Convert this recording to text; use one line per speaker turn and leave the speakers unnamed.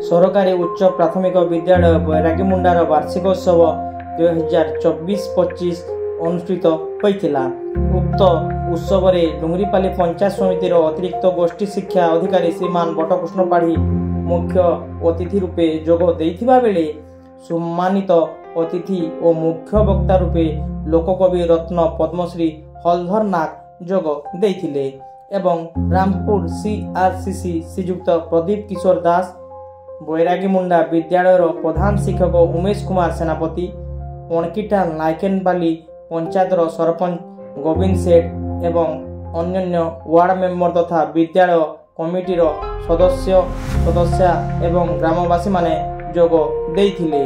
सरकारी उच्च प्राथमिक विद्यालय बैरागीमुंडार वार्षिकोत्सव 2024-25 अनुष्ठित होता। उक्त उत्सव में डुंगरीपाली पंचायत समितिर अतिरिक्त गोष्ठी शिक्षा अधिकारी श्रीमान बटकृष्ण पाढ़ी मुख्य अतिथि रूपे जोग देइथिबा बेले सम्मानित अतिथि और मुख्य वक्ता रूपे लोककवि रत्न पद्मश्री हलधर नाग जोग देइथिले एवं रामपुर CRCC श्रीयुक्त प्रदीप किशोर दास, बैरागीमुंडा विद्यालय प्रधान शिक्षक उमेश कुमार सेनापति, पणकिटा नायकेनबाली पंचायत सरपंच गोविंद सेठ एवं अन्य वार्ड मेंबर तथा विद्यालय कमिटीर सदस्य एवं ग्रामवासी माने जोग देइथिले।